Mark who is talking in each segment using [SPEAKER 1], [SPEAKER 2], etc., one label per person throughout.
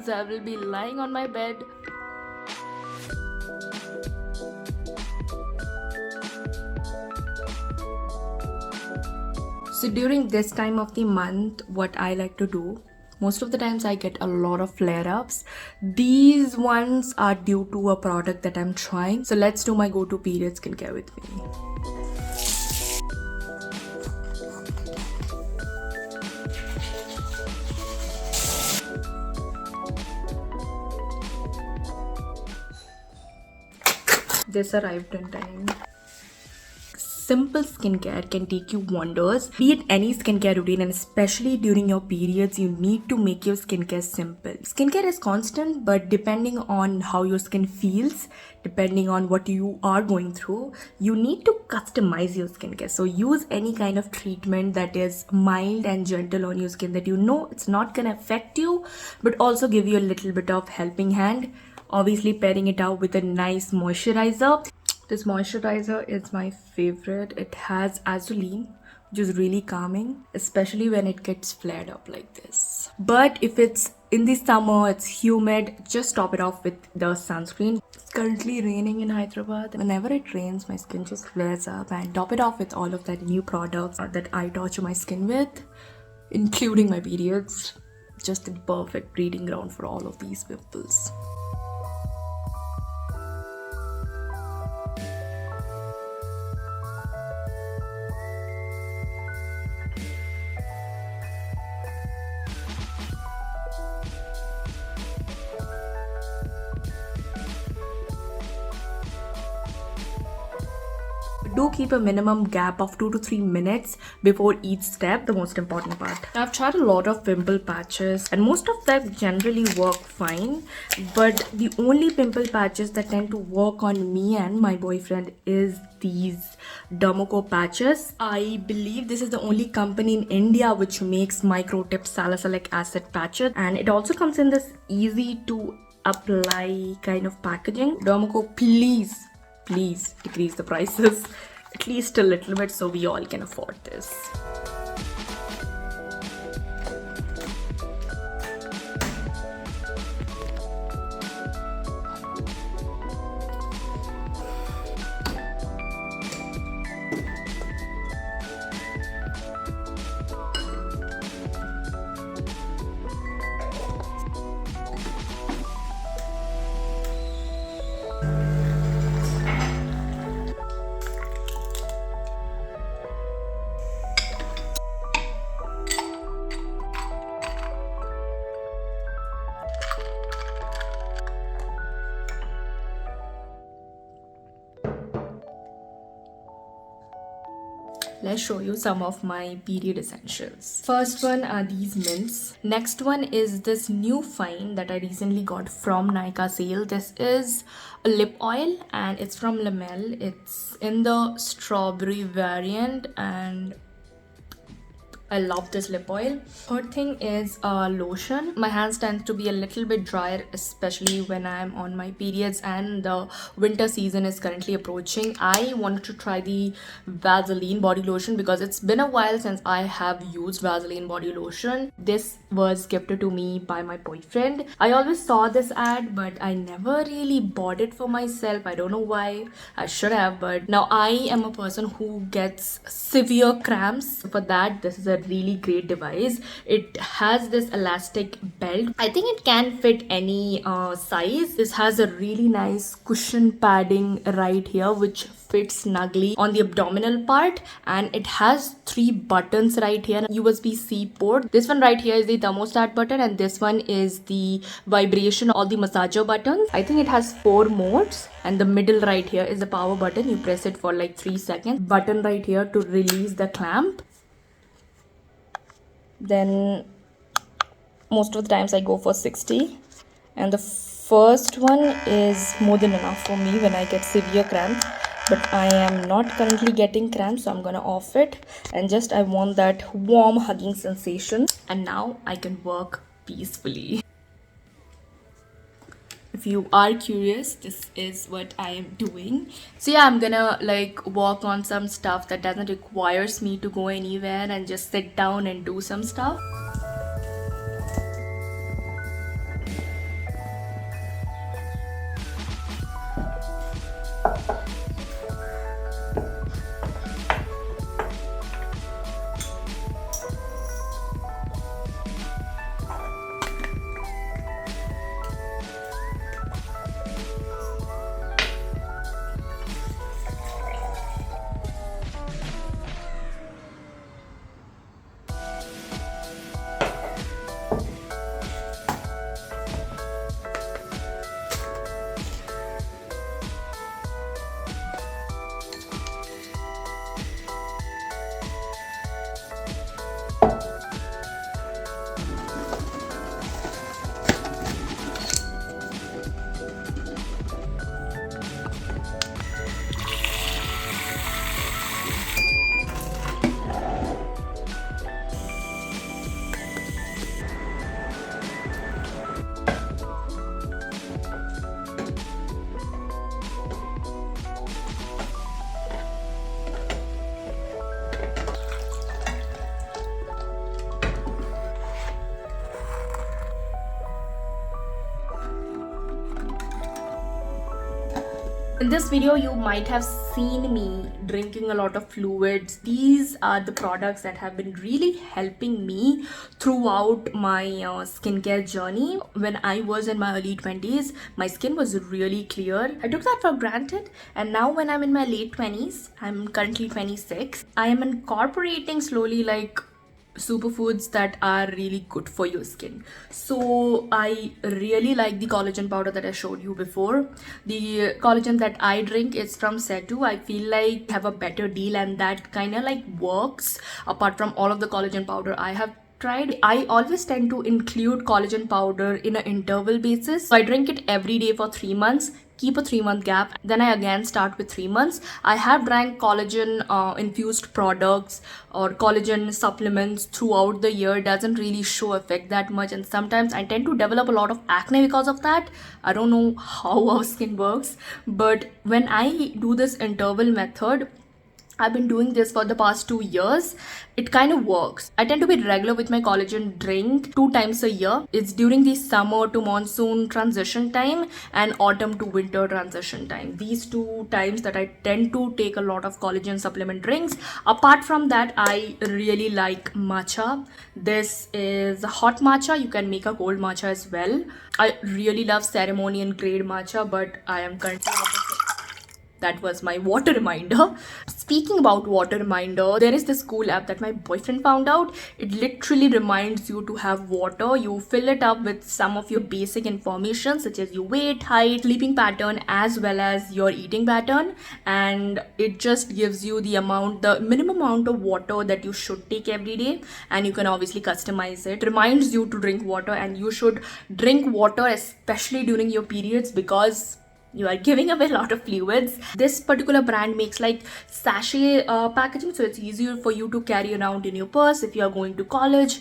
[SPEAKER 1] So I will be lying on my bed. So during this time of the month, what I like to do, most of the times I get a lot of flare-ups. These ones are due to a product that I'm trying. So let's do my go-to period skincare with me. This arrived in time. Simple skincare can take you wonders. Be it any skincare routine, and especially during your periods, you need to make your skincare simple. Skincare is constant, but depending on how your skin feels, depending on what you are going through, you need to customize your skincare. So use any kind of treatment that is mild and gentle on your skin, that you know it's not gonna affect you, but also give you a little bit of helping hand. Obviously pairing it out with a nice moisturizer. This moisturizer is my favorite. It has azulene, which is really calming, especially when it gets flared up like this. But if it's in the summer, it's humid, just top it off with the sunscreen. It's currently raining in Hyderabad. Whenever it rains, my skin just flares up, and top it off with all of that new products that I torture my skin with, including my periods. Just the perfect breeding ground for all of these pimples. Do keep a minimum gap of 2 to 3 minutes before each step, the most important part. I've tried a lot of pimple patches and most of them generally work fine, but the only pimple patches that tend to work on me and my boyfriend is these Dermoco patches. I believe this is the only company in India which makes Microtip salicylic acid patches, and it also comes in this easy to apply kind of packaging. Dermoco, please decrease the prices at least a little bit so we all can afford this. Let's show you some of my period essentials. First one are these mints. Next one is this new find that I recently got from Nykaa sale. This is a lip oil and it's from Lamel. It's in the strawberry variant and I love this lip oil. Third thing is lotion. My hands tend to be a little bit drier, especially when I'm on my periods and the winter season is currently approaching. I wanted to try the Vaseline body lotion because it's been a while since I have used Vaseline body lotion. This was gifted to me by my boyfriend. I always saw this ad, but I never really bought it for myself. I don't know why. I should have, but now I am a person who gets severe cramps. For that, this is a really great device. It has this elastic belt. I think it can fit any size. This has a really nice cushion padding right here which fits snugly on the abdominal part, and it has 3 buttons right here. USB-C port. This one right here is the thermostat button and this one is the vibration or the massager button. I think it has 4 modes, and the middle right here is the power button. You press it for like 3 seconds. Button right here to release the clamp. Then most of the times I go for 60, and the first one is more than enough for me when I get severe cramps, but I am not currently getting cramps, so I'm gonna off it, and just I want that warm hugging sensation, and now I can work peacefully. If you are curious, this is what I am doing. So yeah, I'm gonna like work on some stuff that doesn't requires me to go anywhere and just sit down and do some stuff. In this video, you might have seen me drinking a lot of fluids. These are the products that have been really helping me throughout my skincare journey. When I was in my early 20s, my skin was really clear. I took that for granted, and now when I'm in my late 20s, I'm currently 26, I am incorporating slowly like superfoods that are really good for your skin. So I really like the collagen powder that I showed you before. The collagen that I drink is from Setu. I feel like I have a better deal, and that kind of like works apart from all of the collagen powder I have tried. I always tend to include collagen powder in an interval basis. So I drink it every day for 3 months, keep a 3 month gap, then I again start with 3 months. I have drank collagen infused products or collagen supplements throughout the year. It doesn't really show effect that much, and sometimes I tend to develop a lot of acne because of that. I don't know how our skin works, but when I do this interval method, I've been doing this for the past 2 years. It kind of works. I tend to be regular with my collagen drink 2 times a year. It's during the summer to monsoon transition time and autumn to winter transition time. These 2 times that I tend to take a lot of collagen supplement drinks. Apart from that, I really like matcha. This is a hot matcha. You can make a cold matcha as well. I really love ceremonial grade matcha, but I am currently out of it. That was my water reminder. Speaking about water reminder, there is this cool app that my boyfriend found out. It literally reminds you to have water. You fill it up with some of your basic information such as your weight, height, sleeping pattern, as well as your eating pattern, and it just gives you the minimum amount of water that you should take every day, and you can obviously customize it. It reminds you to drink water, and you should drink water especially during your periods because you are giving away a lot of fluids. This particular brand makes like sachet packaging, so it's easier for you to carry around in your purse if you are going to college,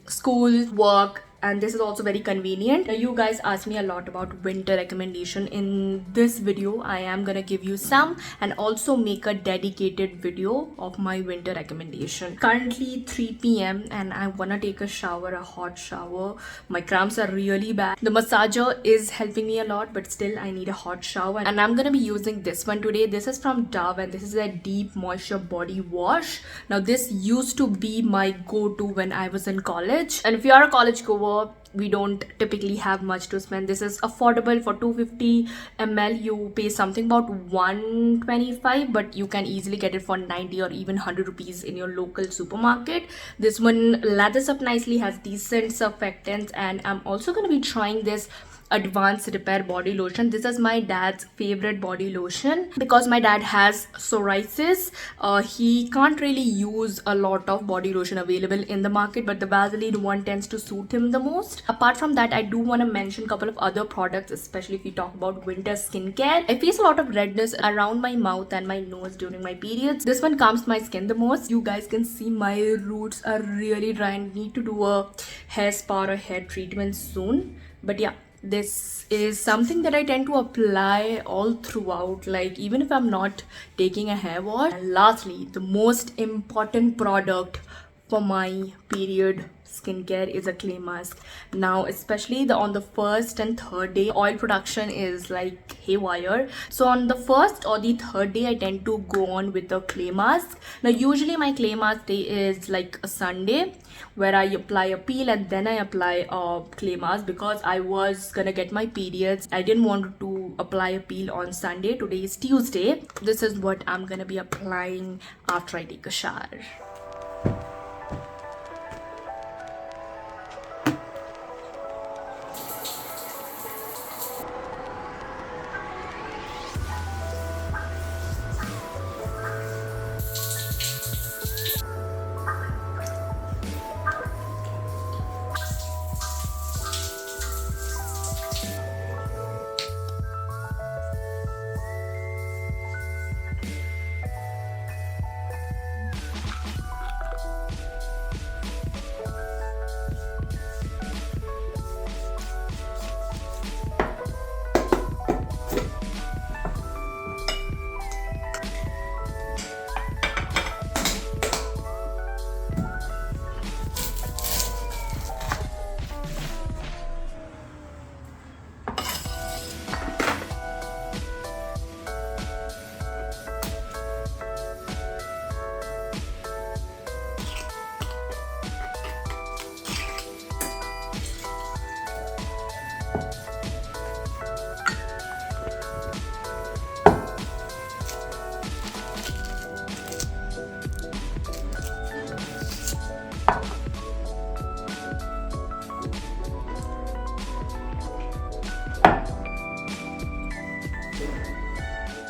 [SPEAKER 1] school, work. And this is also very convenient. Now, you guys asked me a lot about winter recommendation. In this video, I am gonna give you some and also make a dedicated video of my winter recommendation. Currently 3 p.m. and I wanna take a shower, a hot shower. My cramps are really bad. The massager is helping me a lot, but still I need a hot shower. And I'm gonna be using this one today. This is from Dove, and this is a deep moisture body wash. Now this used to be my go-to when I was in college. And if you are a college goer, we don't typically have much to spend. This is affordable. For 250 ml you pay something about 125, but you can easily get it for 90 or even 100 rupees in your local supermarket. This one lathers up nicely, has decent surfactants, and I'm also going to be trying this advanced repair body lotion. This is my dad's favorite body lotion because my dad has psoriasis. He can't really use a lot of body lotion available in the market, but the Vaseline one tends to suit him the most. Apart from that, I do want to mention a couple of other products, especially if we talk about winter skincare. I face a lot of redness around my mouth and my nose during my periods. This one calms my skin the most. You guys can see my roots are really dry and need to do a hair spa or hair treatment soon. But yeah, this is something that I tend to apply all throughout, like even if I'm not taking a hair wash. And lastly, the most important product for my period skincare is a clay mask. Now especially on the first and third day, oil production is like haywire. So on the first or the third day, I tend to go on with the clay mask. Now usually my clay mask day is like a Sunday, where I apply a peel and then I apply a clay mask because I was gonna get my periods. I didn't want to apply a peel on Sunday. Today is Tuesday. This is what I'm gonna be applying after I take a shower.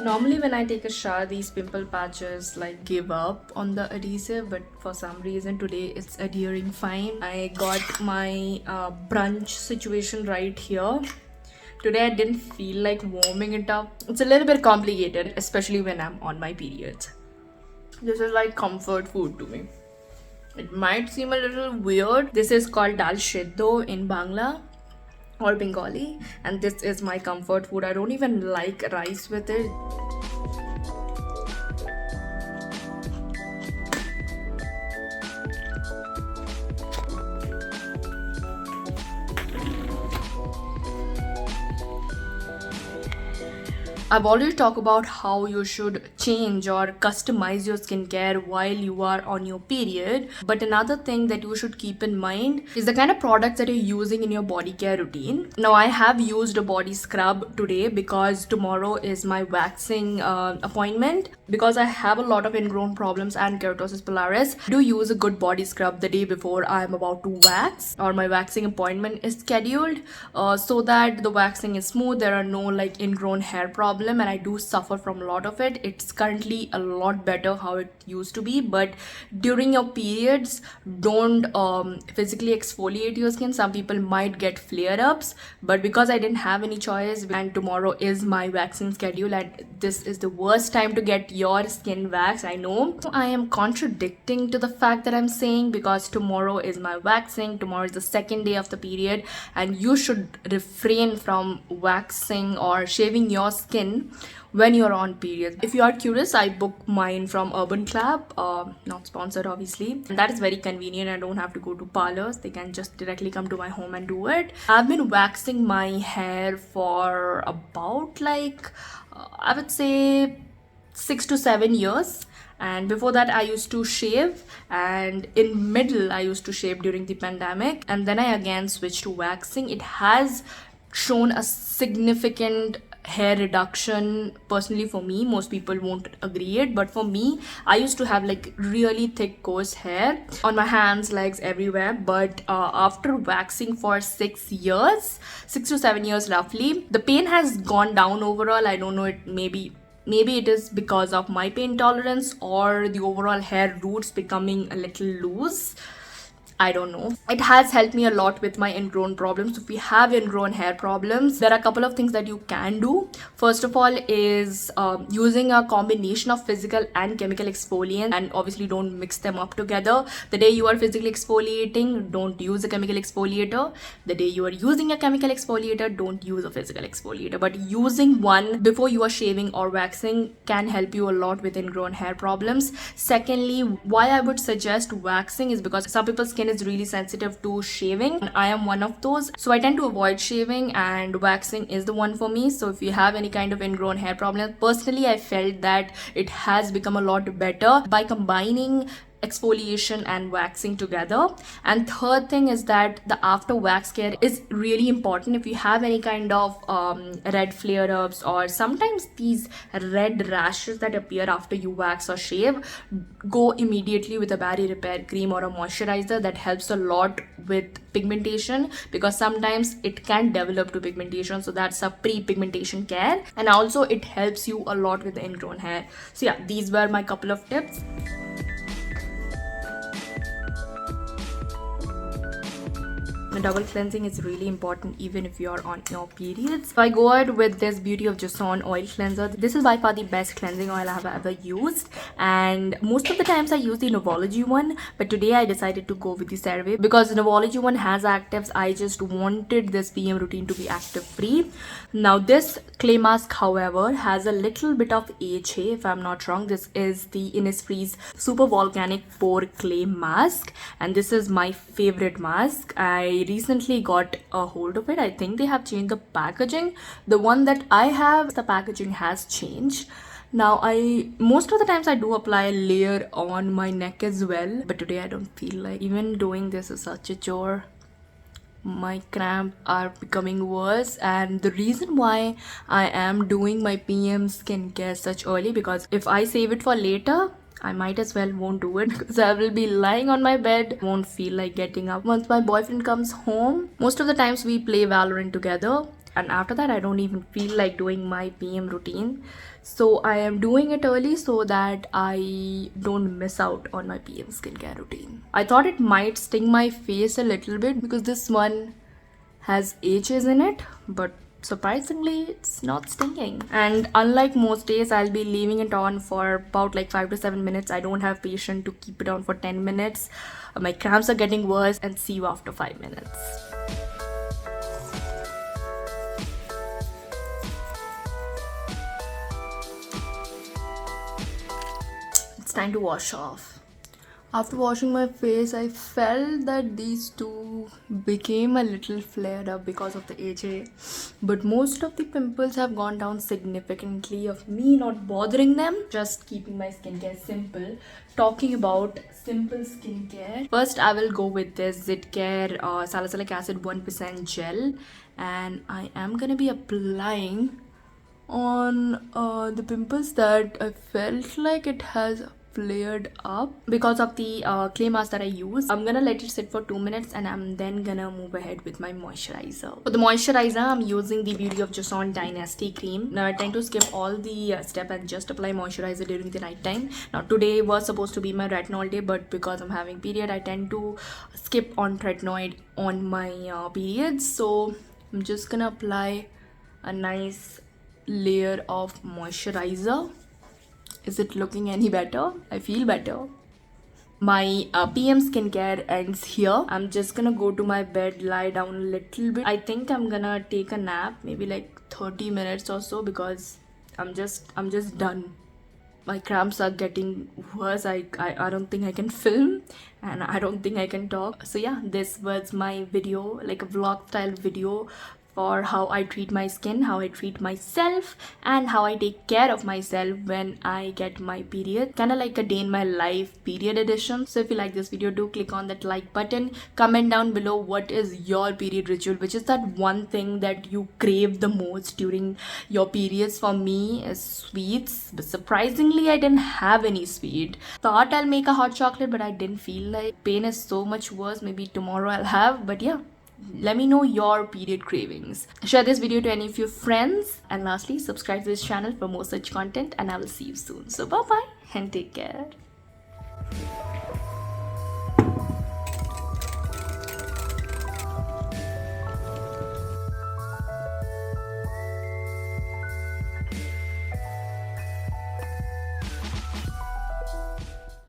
[SPEAKER 1] Normally when I take a shower, these pimple patches like give up on the adhesive, but for some reason today it's adhering fine. I got my brunch situation right here. Today I didn't feel like warming it up. It's a little bit complicated, especially when I'm on my periods. This is like comfort food to me. It might seem a little weird. This is called dal shiddo in Bangla or Bengali, and this is my comfort food. I don't even like rice with it. I've already talked about how you should change or customize your skincare while you are on your period. But another thing that you should keep in mind is the kind of products that you're using in your body care routine. Now, I have used a body scrub today because tomorrow is my waxing appointment. Because I have a lot of ingrown problems and keratosis pilaris, I do use a good body scrub the day before I'm about to wax or my waxing appointment is scheduled, so that the waxing is smooth. There are no like ingrown hair problems, and I do suffer from a lot of it. It's currently a lot better how it used to be, but during your periods, don't physically exfoliate your skin. Some people might get flare-ups, but because I didn't have any choice and tomorrow is my waxing schedule and this is the worst time to get your skin waxed, I know I am contradicting to the fact that I'm saying, because tomorrow is my waxing, tomorrow is the second day of the period, and you should refrain from waxing or shaving your skin when you're on period. If you are curious, I book mine from Urban Club, not sponsored obviously, and that is very convenient. I don't have to go to parlors, they can just directly come to my home and do it. I've been waxing my hair for about like I would say 6 to 7 years, and before that I used to shave, and in middle I used to shave during the pandemic, and then I again switched to waxing. It has shown a significant hair reduction personally for me. Most people won't agree it, but for me, I used to have like really thick coarse hair on my hands, legs, everywhere, but after waxing for 6 years, 6 to 7 years roughly, the pain has gone down overall. I don't know, it maybe it is because of my pain tolerance or the overall hair roots becoming a little loose. I don't know. It has helped me a lot with my ingrown problems. If you have ingrown hair problems, there are a couple of things that you can do. First of all is using a combination of physical and chemical exfoliant, and obviously don't mix them up together. The day you are physically exfoliating, don't use a chemical exfoliator. The day you are using a chemical exfoliator, don't use a physical exfoliator. But using one before you are shaving or waxing can help you a lot with ingrown hair problems. Secondly, why I would suggest waxing is because some people's skin is really sensitive to shaving, and I am one of those, so I tend to avoid shaving, and waxing is the one for me. So if you have any kind of ingrown hair problem, personally I felt that it has become a lot better by combining exfoliation and waxing together. And third thing is that the after wax care is really important. If you have any kind of red flare-ups or sometimes these red rashes that appear after you wax or shave, go immediately with a barrier repair cream or a moisturizer. That helps a lot with pigmentation, because sometimes it can develop to pigmentation, so that's a pre-pigmentation care, and also it helps you a lot with the ingrown hair. So yeah, these were my couple of tips. Double cleansing is really important even if you are on your periods. So I go ahead with this Beauty of Jason oil cleanser. This is by far the best cleansing oil I have ever used, and most of the times I use the Novology one, but today I decided to go with the CeraVe because the Novology one has actives. I just wanted this PM routine to be active free. Now this clay mask, however, has a little bit of AHA if I'm not wrong. This is the Innisfree's Super Volcanic Pore Clay Mask, and this is my favorite mask. I recently got a hold of it. I think they have changed the packaging. The one that I have, the packaging has changed. Now most of the times I do apply a layer on my neck as well, but today I don't feel like even doing this is such a chore. My cramps are becoming worse, and the reason why I am doing my PM skincare such early, because if I save it for later, I might as well won't do it, because I will be lying on my bed, won't feel like getting up. Once my boyfriend comes home, most of the times we play Valorant together. and after that I don't even feel like doing my PM routine. So I am doing it early so that I don't miss out on my PM skincare routine. I thought it might sting my face a little bit because this one has H's in it, but surprisingly it's not stinging. And unlike most days, I'll be leaving it on for about like 5 to 7 minutes. I don't have patience to keep it on for 10 minutes. My cramps are getting worse, and see you after 5 minutes. It's time to wash off. After washing my face, I felt that these two became a little flared up because of the AJ. But most of the pimples have gone down significantly of me not bothering them. Just keeping my skincare simple. Talking about simple skincare. First, I will go with this Zitcare salicylic acid 1% gel. And I am gonna be applying on the pimples that I felt like it has flared up because of the clay mask that I use. I'm gonna let it sit for 2 minutes and I'm then gonna move ahead with my moisturizer. For the moisturizer, I'm using the Beauty of Joseon Dynasty cream. Now I tend to skip all the step and just apply moisturizer during the night time. Now today was supposed to be my retinol day, but because I'm having period, I tend to skip on retinoid on my periods. So I'm just gonna apply a nice layer of moisturizer. Is it looking any better? I feel better. My PM skincare ends here. I'm just gonna go to my bed, lie down a little bit. I think I'm gonna take a nap, maybe like 30 minutes or so, because I'm just done. My cramps are getting worse. I don't think I can film, and I don't think I can talk. So yeah, this was my video, like a vlog style video for how I treat my skin, how I treat myself, and how I take care of myself when I get my period. Kind of like a day in my life period edition. So if you like this video, do click on that like button. Comment down below what is your period ritual, which is that one thing that you crave the most during your periods. For me is sweets, but surprisingly I didn't have any sweet. Thought I'll make a hot chocolate, but I didn't feel like. Pain is so much worse. Maybe tomorrow I'll have, but yeah, let me know your period cravings. Share this video to any of your friends, and lastly, subscribe to this channel for more such content, and I will see you soon. So bye bye and take care.